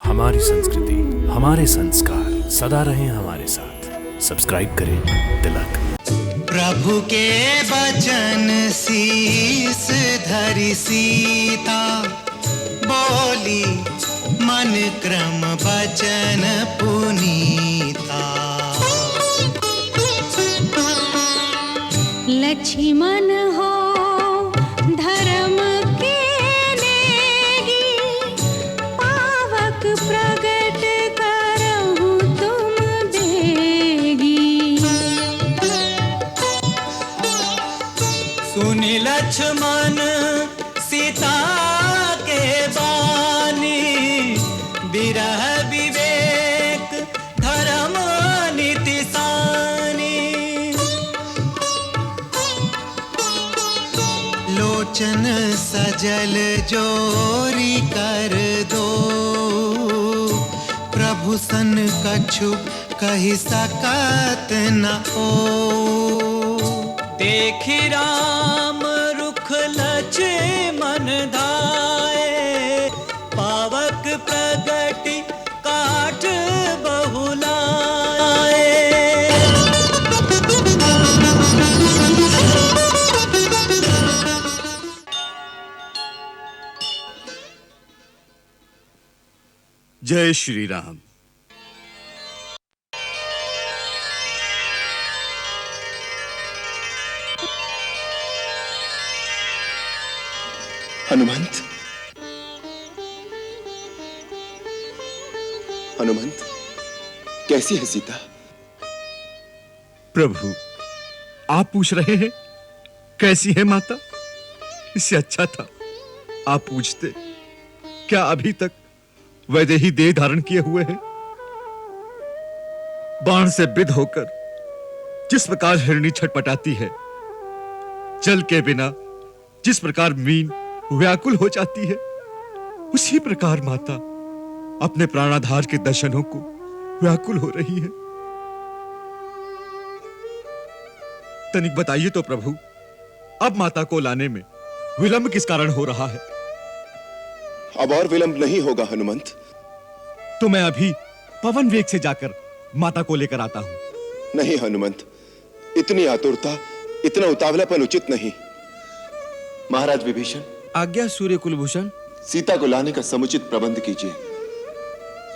हमारी संस्कृति, हमारे संस्कार सदा रहें हमारे साथ। सब्सक्राइब करें तिलक। प्रभु के वचन शीस धरि सीता, बोली मन क्रम वचन पुनीता। लक्ष्मण हो धर्म के नेगी, पावक प्रगट करहु तुम बेगी। सुनि लक्ष्मण सीता के बानी, विरह विवेक धर्म नीति सानी। लोचन सजल जोरी कर दो, प्रभु सन कछु कहि सकत न ओ। देखि राम रुख लक्ष्मण धाये, पावक प्रगति काठ बहुलाए। जय श्री राम। हनुमंत, हनुमंत, कैसी है सीता? प्रभु, आप पूछ रहे हैं कैसी है माता? इससे अच्छा था आप पूछते। क्या अभी तक वैदेही देह धारण किए हुए हैं? बाण से विद्ध होकर जिस प्रकार हिरणी छटपटाती है, जल के बिना जिस प्रकार मीन व्याकुल हो जाती है, उसी प्रकार माता अपने प्राणाधार के दर्शनों को व्याकुल हो रही है। तनिक बताइए तो प्रभु, अब माता को लाने में विलंब किस कारण हो रहा है? अब और विलंब नहीं होगा हनुमंत। तो मैं अभी पवन वेग से जाकर माता को लेकर आता हूं। नहीं हनुमंत, इतनी आतुरता, इतना उतावलापन उचित नहीं। महाराज विभीषण, आज्ञा सूर्य कुलभूषण। सीता को लाने का समुचित प्रबंध कीजिए।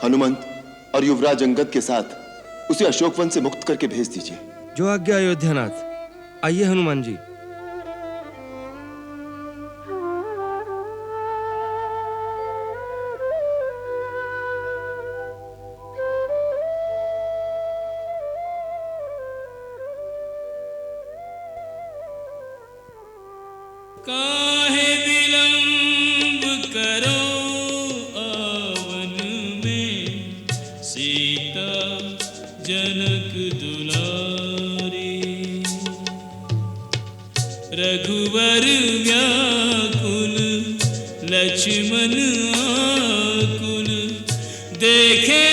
हनुमंत और युवराज अंगद के साथ उसे अशोकवन से मुक्त करके भेज दीजिए। जो आज्ञा अयोध्यानाथ। आइए हनुमान जी। काहे विलंब करो आवन में, सीता जनक दुलारी। रघुवर व्याकुल लक्ष्मण आकुल, देखे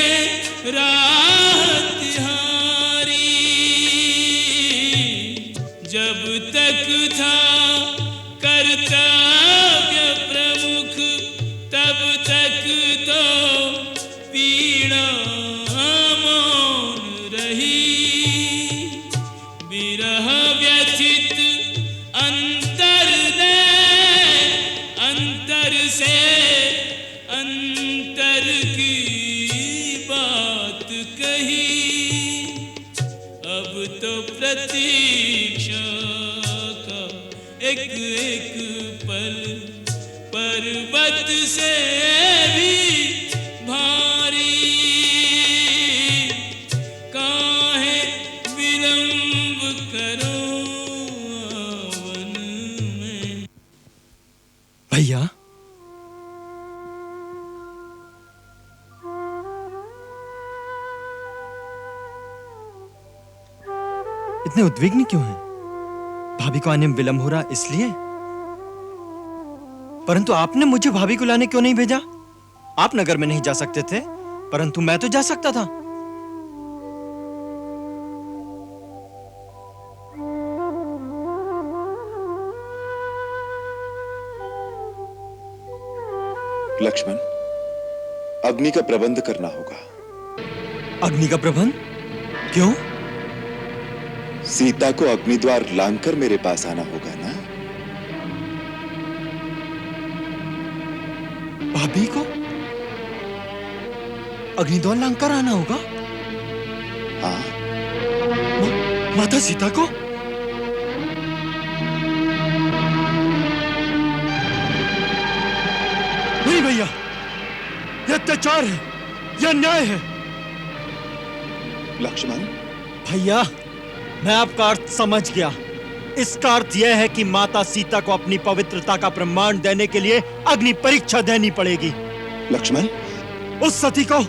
राह तिहारी। जब तक था कर्तव्य प्रमुख, तब तक तो पीड़ा मौन रही। विरह व्यथित अंतर ने अंतर से अंतर की बात कही। अब तो प्रतीक्षा एक एक पल पर्वत से भी भारी। काहे विलंब करो आवन में। भैया, इतने उद्विग्न क्यों हैं? भाभी को आने में विलंब हो रहा इसलिए? परंतु आपने मुझे भाभी को लाने क्यों नहीं भेजा? आप नगर में नहीं जा सकते थे, परंतु मैं तो जा सकता था। लक्ष्मण, अग्नि का प्रबंध करना होगा। अग्नि का प्रबंध? क्यों? सीता को अग्निद्वार लांघकर मेरे पास आना होगा ना। भाभी को अग्निद्वार लांघकर आना होगा? हाँ, माता सीता को? नहीं भैया, यह अत्याचार है, यह अन्याय है। लक्ष्मण। भैया, मैं आपका अर्थ समझ गया। इसका अर्थ यह है कि माता सीता को अपनी पवित्रता का प्रमाण देने के लिए अग्नि परीक्षा देनी पड़ेगी। लक्ष्मण। उस सती को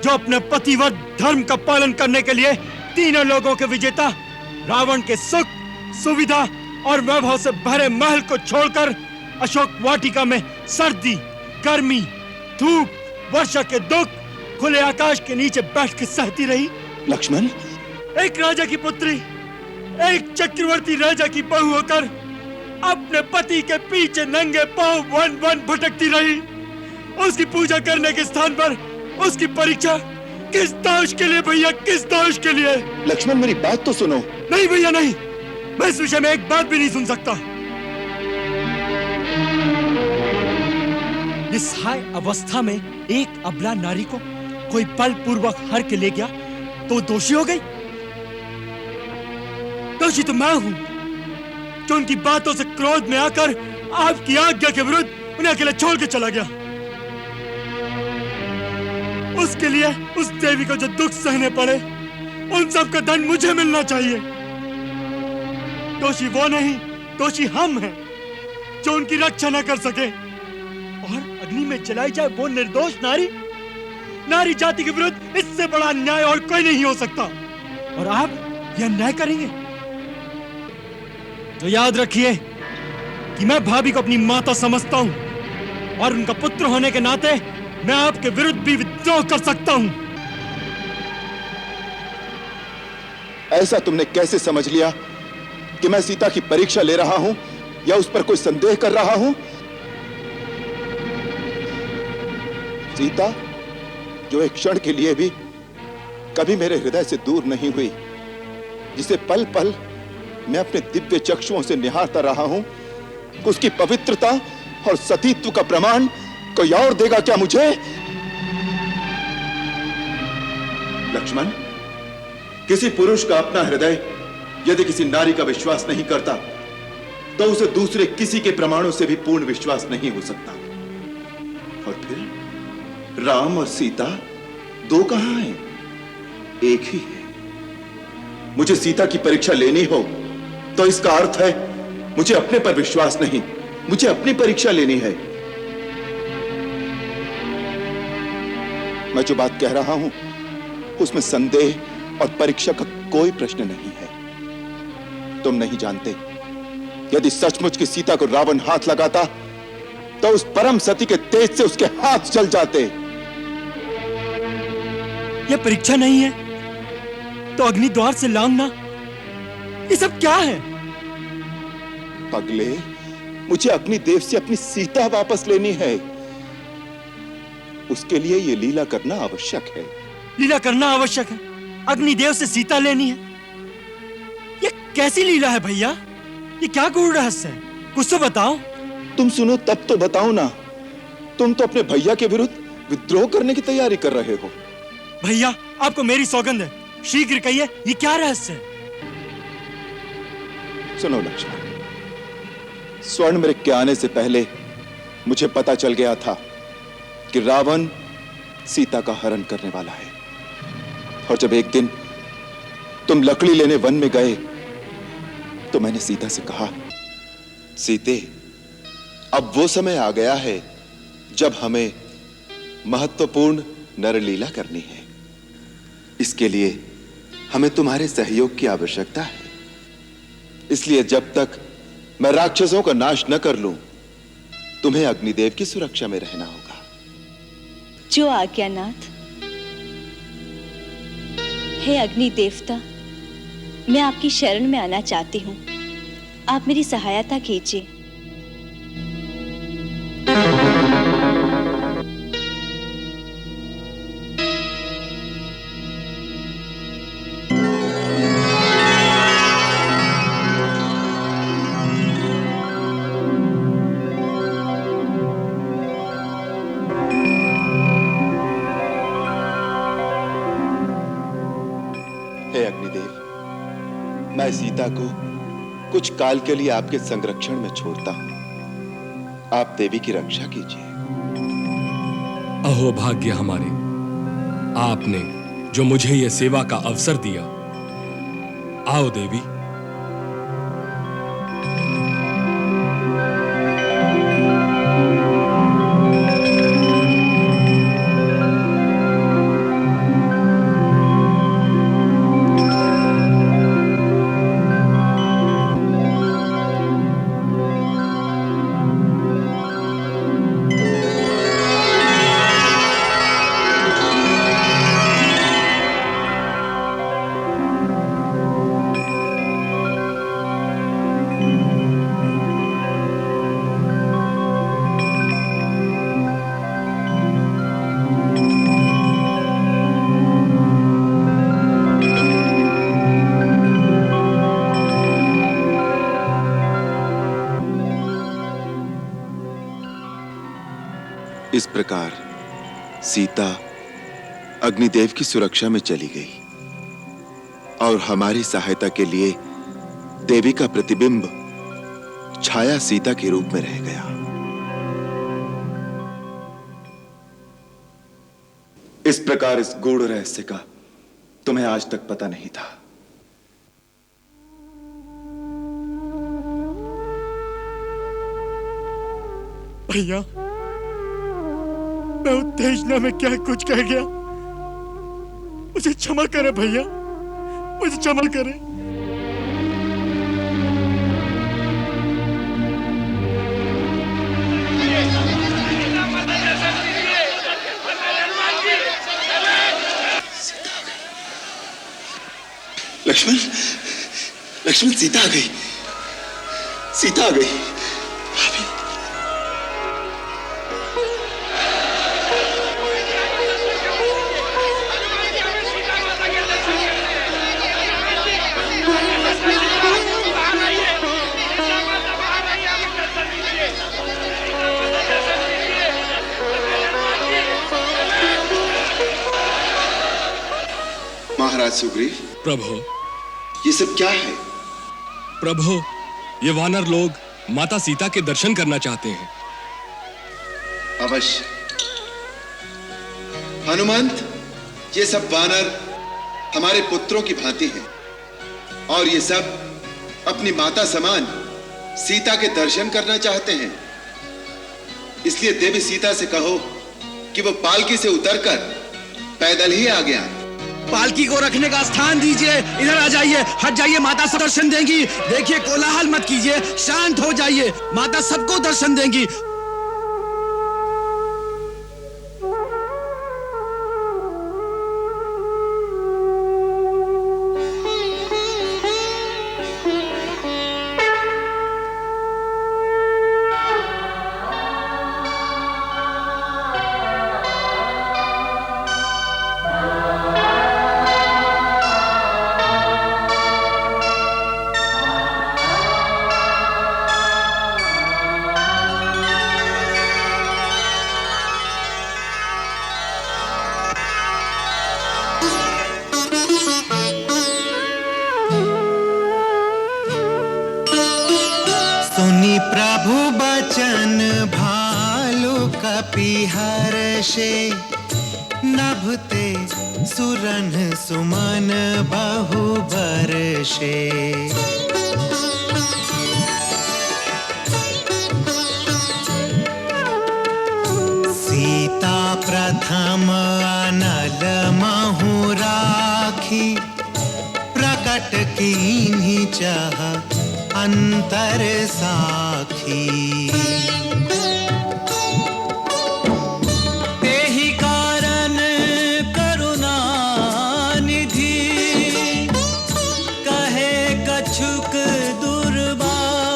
जो अपने पतिव्रत धर्म का पालन करने के लिए तीनों लोगों के विजेता रावण के सुख, सुविधा और वैभव से भरे महल को छोड़कर अशोक वाटिका में सर्दी, गर्मी, धूप, वर्षा के दुख खुले आकाश के नीचे बैठ के सहती रही। लक्ष्मण। एक राजा की पुत्री, एक चक्रवर्ती राजा की बहू होकर अपने पति के पीछे नंगे पांव वन वन भटकती रही। उसकी पूजा करने के स्थान पर उसकी परीक्षा किस दोष के लिए भैया, किस दोष के लिए? लक्ष्मण, मेरी बात तो सुनो। नहीं भैया नहीं, मैं इस विषय में एक बात भी नहीं सुन सकता। निस्सहाय अवस्था में एक अबला नारी को कोई बलपूर्वक हर के ले गया तो दोषी हो गई? दोषी तो मैं हूं जो उनकी बातों से क्रोध में आकर आपकी आज्ञा के विरुद्ध उन्हें अकेले छोड़ के चला गया। उसके लिए उस देवी को जो दुख सहने पड़े, उन सब का दंड मुझे मिलना चाहिए। दोषी वो नहीं, दोषी हम हैं जो उनकी रक्षा न कर सके। और अग्नि में जलाई जाए वो निर्दोष नारी, नारी जाति के विरुद्ध इससे बड़ा अन्याय और कोई नहीं हो सकता। और आप यह अन्याय करेंगे तो याद रखिए कि मैं भाभी को अपनी माता समझता हूं और उनका पुत्र होने के नाते मैं आपके विरुद्ध भी विद्रोह कर सकता हूं। ऐसा तुमने कैसे समझ लिया कि मैं सीता की परीक्षा ले रहा हूं या उस पर कोई संदेह कर रहा हूं? सीता जो एक क्षण के लिए भी कभी मेरे हृदय से दूर नहीं हुई, जिसे पल पल मैं अपने दिव्य चक्षुओं से निहारता रहा हूं, उसकी पवित्रता और सतीत्व का प्रमाण कोई और देगा क्या मुझे? लक्ष्मण, किसी पुरुष का अपना हृदय यदि किसी नारी का विश्वास नहीं करता तो उसे दूसरे किसी के प्रमाणों से भी पूर्ण विश्वास नहीं हो सकता। और फिर राम और सीता दो कहां हैं? एक ही है। मुझे सीता की परीक्षा लेनी हो तो इसका अर्थ है मुझे अपने पर विश्वास नहीं, मुझे अपनी परीक्षा लेनी है। मैं जो बात कह रहा हूं उसमें संदेह और परीक्षा का कोई प्रश्न नहीं है। तुम नहीं जानते, यदि सचमुच की सीता को रावण हाथ लगाता तो उस परम सती के तेज से उसके हाथ जल जाते। यह परीक्षा नहीं है तो अग्नि द्वार से लांघना, ये सब क्या है? पगले, मुझे अग्निदेव से अपनी सीता वापस लेनी है। उसके लिए यह लीला करना आवश्यक है। लीला करना आवश्यक है? अग्निदेव से सीता लेनी है? ये कैसी लीला है भैया? ये क्या गूढ़ रहस्य है? कुछ तो बताओ। तुम सुनो तब तो बताओ ना। तुम तो अपने भैया के विरुद्ध विद्रोह करने की तैयारी कर रहे हो। भैया, आपको मेरी सौगंध है, शीघ्र कहिए ये क्या रहस्य है? सुनो लक्ष्मण, स्वर्ण मृग के आने से पहले मुझे पता चल गया था कि रावण सीता का हरण करने वाला है। और जब एक दिन तुम लकड़ी लेने वन में गए तो मैंने सीता से कहा, सीते, अब वो समय आ गया है जब हमें महत्वपूर्ण नरलीला करनी है। इसके लिए हमें तुम्हारे सहयोग की आवश्यकता है। इसलिए जब तक मैं राक्षसों का नाश न कर लूं, तुम्हें अग्निदेव की सुरक्षा में रहना होगा। जो आज्ञानाथ। हे अग्नि देवता, मैं आपकी शरण में आना चाहती हूँ। आप मेरी सहायता कीजिए। हे अग्निदेव, मैं सीता को कुछ काल के लिए आपके संरक्षण में छोड़ता हूं। आप देवी की रक्षा कीजिए। अहो भाग्य हमारे, आपने जो मुझे यह सेवा का अवसर दिया। आओ देवी। इस प्रकार सीता अग्निदेव की सुरक्षा में चली गई और हमारी सहायता के लिए देवी का प्रतिबिंब छाया सीता के रूप में रह गया। इस प्रकार इस गूढ़ रहस्य का तुम्हें आज तक पता नहीं था। भैया, मैं उत्तेजना में क्या कुछ कह गया, मुझे क्षमा करे भैया, मुझे क्षमा करे। लक्ष्मण, लक्ष्मण, सीता आ गई, सीता आ गई। महाराज सुग्रीव। प्रभु, ये सब क्या है? प्रभु, ये वानर लोग माता सीता के दर्शन करना चाहते हैं। अवश्य। हनुमंत, ये सब वानर हमारे पुत्रों की भांति हैं और ये सब अपनी माता समान सीता के दर्शन करना चाहते हैं। इसलिए देवी सीता से कहो कि वो पालकी से उतरकर पैदल ही आ गया। पालकी को रखने का स्थान दीजिए, इधर आ जाइए, हट जाइए, माता सब दर्शन देंगी। देखिए, कोलाहल मत कीजिए, शांत हो जाइए, माता सबको दर्शन देंगी। सुनी प्रभु बचन भालु कपि हर्षे, नभते सुरन सुमन बहु बरषे। सीता प्रथम अनल महु राखी, प्रकट कीन्ही चाह अंतर साखी। तेहि कारण करुणा निधि, कहे कछुक दुर्बार।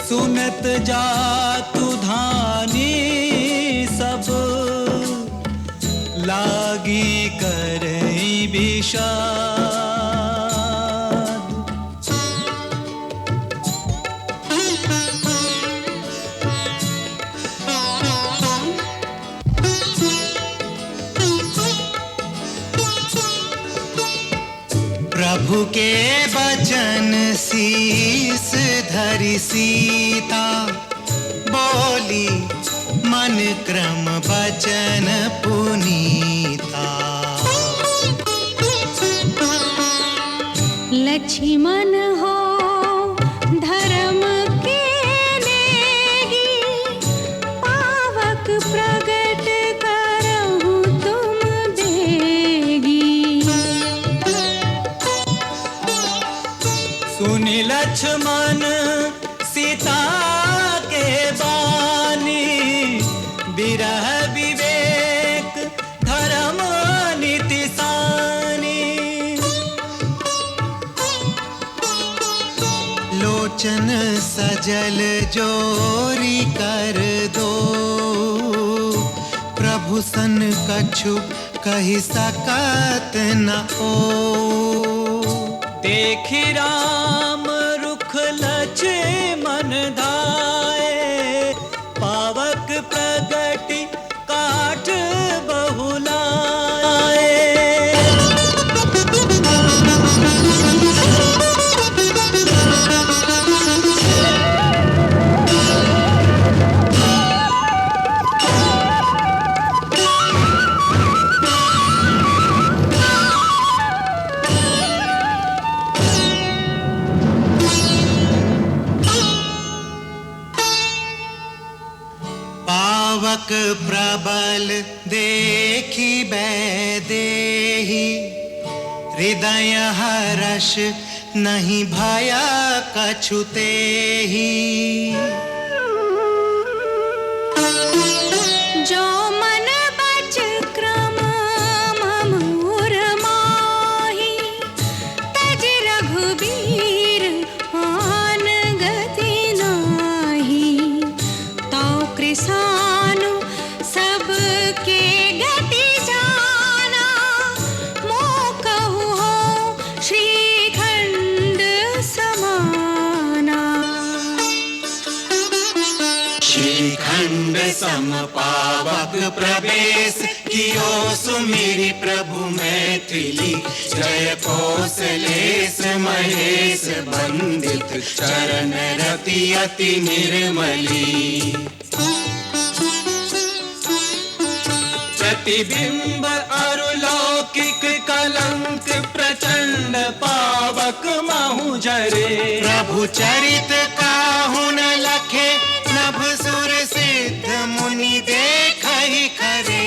सुनत जातु धानी सब, लागी करई विषाद। प्रभु के वचन शीस धरि सीता बोली मन क्रम वचन पुनीता। लक्ष्मण हो धर्म के नेगी, पावक प्रगट करहु तुम बेगी। सुनि लक्ष्मण सीता के बानी, विरह विवेक धर्म नीति सानी। लोचन सजल जोरी कर दो, प्रभु सन कछु कहि सकत न ओ। देखि राम रुख लक्ष्मण धाये, पावक प्रगति काठ बहुलाए। पावक प्रबल देखी बैदेही, हृदय हर्ष नहीं भया कछु तेहि। जो मन बच क्रम ममूर माही, तज रघुबीर आन गति नाही। तो कृसानु सबके गति जाना, मोह कहु हो श्रीखंड समाना। श्रीखंड सम पावक प्रवेश कियो सुमिरि प्रभु मैथिली। जय कौशलेश महेश बंदित चरण रति अति निर्मली। प्रतिबिंब अरुलौकिक कलंक प्रचंड पावक महु जरे। प्रभु चरित काहु न लखे, नभ सुर सिद्ध मुनि देखहि खरे।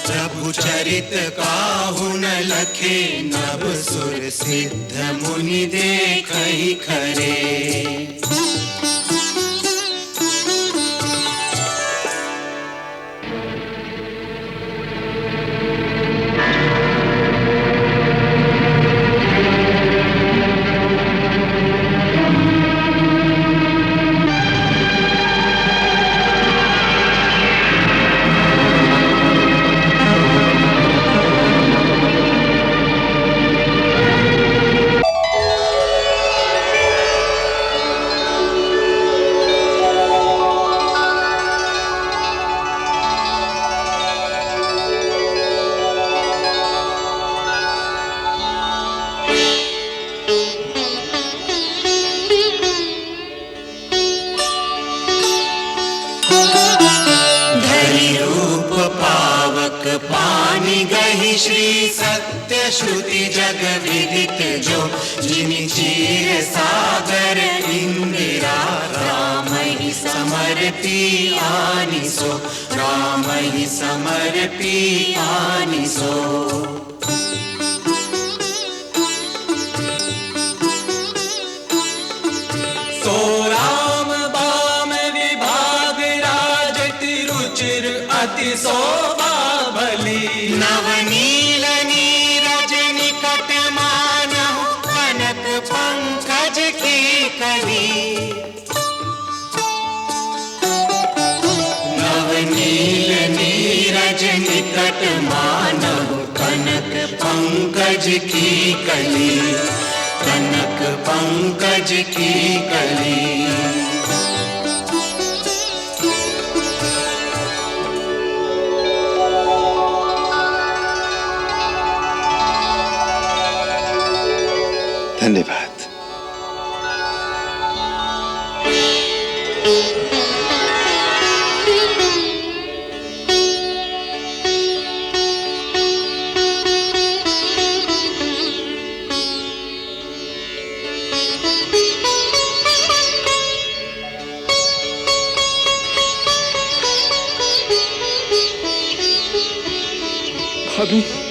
प्रभु चरित काहु न लखे, नभ सुर सिद्ध मुनि देखहि खरे। पानी गही श्री सत्य श्रुति जग विदित जो। जिनि चीर सागर इंदिरा, राम ही समर्पी आनिसो। राम ही समर्पी आनिसो। सो राम बाम विभाग राज तिरुचिर अति शोभा भली। नवनील नीरज निकट मानहु, कनक पंकज की कली। नवनील नीरज निकट मानहु, कनक पंकज की कली। कनक पंकज की कली। धन्यवाद। भाभी